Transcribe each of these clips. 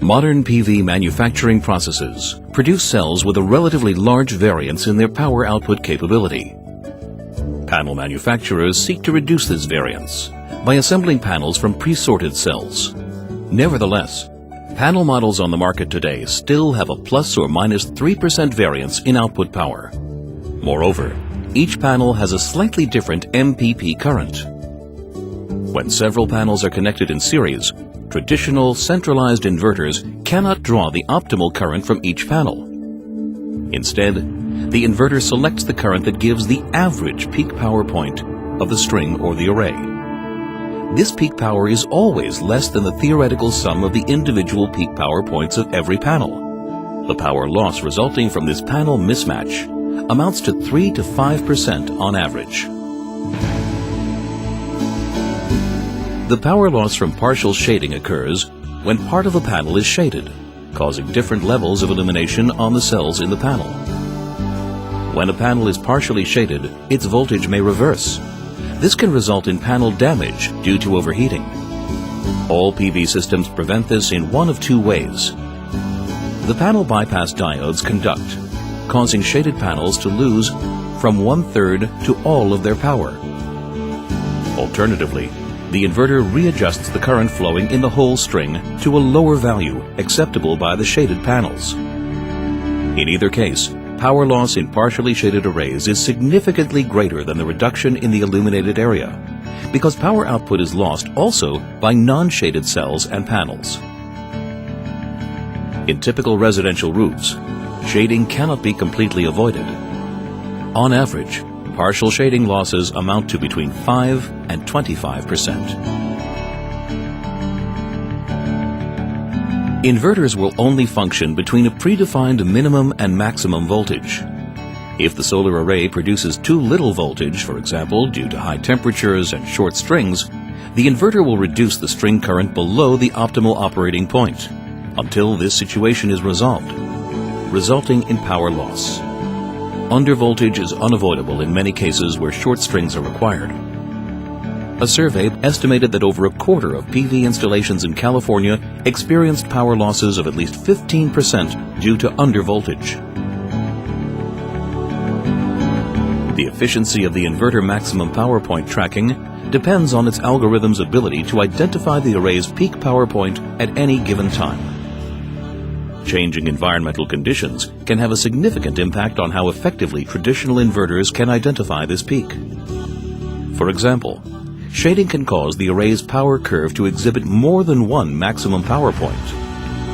Modern PV manufacturing processes produce cells with a relatively large variance in their power output capability. Panel manufacturers seek to reduce this variance by assembling panels from pre-sorted cells. Nevertheless, panel models on the market today still have a plus or minus 3% variance in output power. Moreover, each panel has a slightly different MPP current. When several panels are connected in series, traditional centralized inverters cannot draw the optimal current from each panel. Instead, the inverter selects the current that gives the average peak power point of the string or the array. This peak power is always less than the theoretical sum of the individual peak power points of every panel. The power loss resulting from this panel mismatch amounts to 3 to 5% on average. The power loss from partial shading occurs when part of a panel is shaded, causing different levels of illumination on the cells in the panel. When a panel is partially shaded, its voltage may reverse. This can result in panel damage due to overheating. All PV systems prevent this in one of two ways. The panel bypass diodes conduct, causing shaded panels to lose from 1/3 to all of their power. Alternatively, the inverter readjusts the current flowing in the whole string to a lower value acceptable by the shaded panels. In either case, power loss in partially shaded arrays is significantly greater than the reduction in the illuminated area, because power output is lost also by non-shaded cells and panels. In typical residential roofs, shading cannot be completely avoided. On average, partial shading losses amount to between 5 and 25%. Inverters will only function between a predefined minimum and maximum voltage. If the solar array produces too little voltage, for example, due to high temperatures and short strings, the inverter will reduce the string current below the optimal operating point until this situation is resolved, resulting in power loss. Undervoltage is unavoidable in many cases where short strings are required. A survey estimated that over a quarter of PV installations in California experienced power losses of at least 15% due to undervoltage. The efficiency of the inverter maximum power point tracking depends on its algorithm's ability to identify the array's peak power point at any given time. Changing environmental conditions can have a significant impact on how effectively traditional inverters can identify this peak. For example, shading can cause the array's power curve to exhibit more than one maximum power point,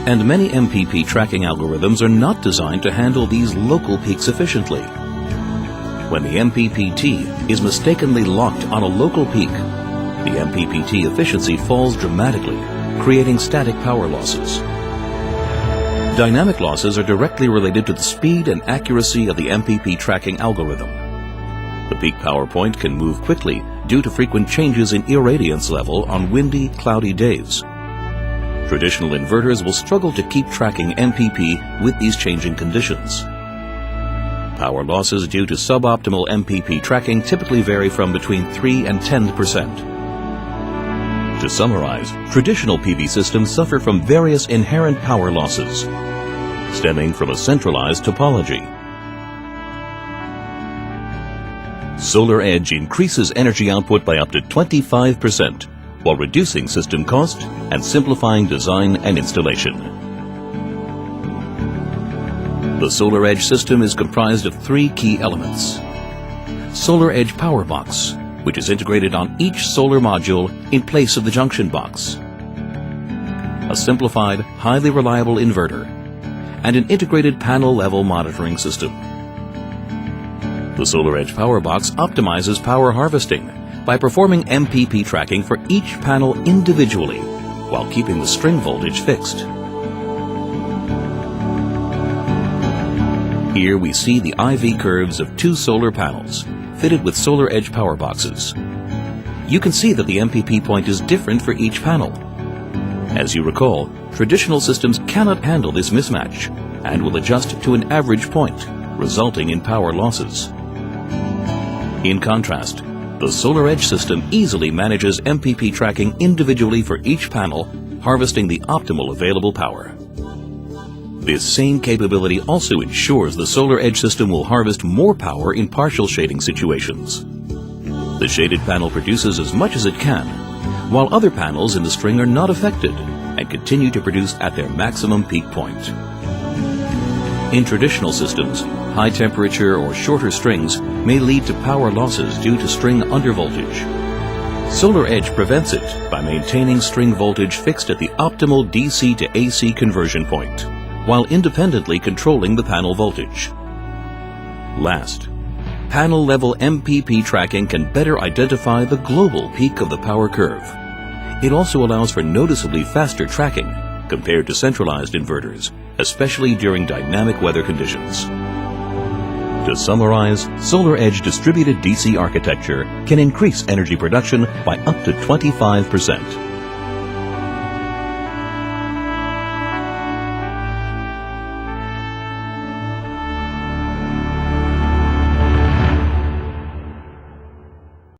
and many MPP tracking algorithms are not designed to handle these local peaks efficiently. When the MPPT is mistakenly locked on a local peak, the MPPT efficiency falls dramatically, creating static power losses. Dynamic losses are directly related to the speed and accuracy of the MPP tracking algorithm. The peak power point can move quickly due to frequent changes in irradiance level on windy, cloudy days. Traditional inverters will struggle to keep tracking MPP with these changing conditions. Power losses due to suboptimal MPP tracking typically vary from between 3 and 10%. To summarize, traditional PV systems suffer from various inherent power losses, stemming from a centralized topology. Solar Edge increases energy output by up to 25% while reducing system cost and simplifying design and installation. The Solar Edge system is comprised of 3 key elements. Solar Edge Power Box, which is integrated on each solar module in place of the junction box. A simplified, highly reliable inverter, and an integrated panel-level monitoring system. The Solar Edge Power Box optimizes power harvesting by performing MPP tracking for each panel individually while keeping the string voltage fixed. Here we see the IV curves of 2 solar panels fitted with Solar Edge power boxes. You can see that the MPP point is different for each panel. As you recall, traditional systems cannot handle this mismatch and will adjust to an average point, resulting in power losses. In contrast, the Solar Edge system easily manages MPP tracking individually for each panel, harvesting the optimal available power. This same capability also ensures the solar edge system will harvest more power in partial shading situations. The shaded panel produces as much as it can, while other panels in the string are not affected and continue to produce at their maximum peak point. In traditional systems, high temperature or shorter strings may lead to power losses due to string undervoltage. Solar Edge prevents it by maintaining string voltage fixed at the optimal DC to AC conversion point, while independently controlling the panel voltage. Last, panel-level MPP tracking can better identify the global peak of the power curve. It also allows for noticeably faster tracking compared to centralized inverters, especially during dynamic weather conditions. To summarize, Solar Edge distributed DC architecture can increase energy production by up to 25%.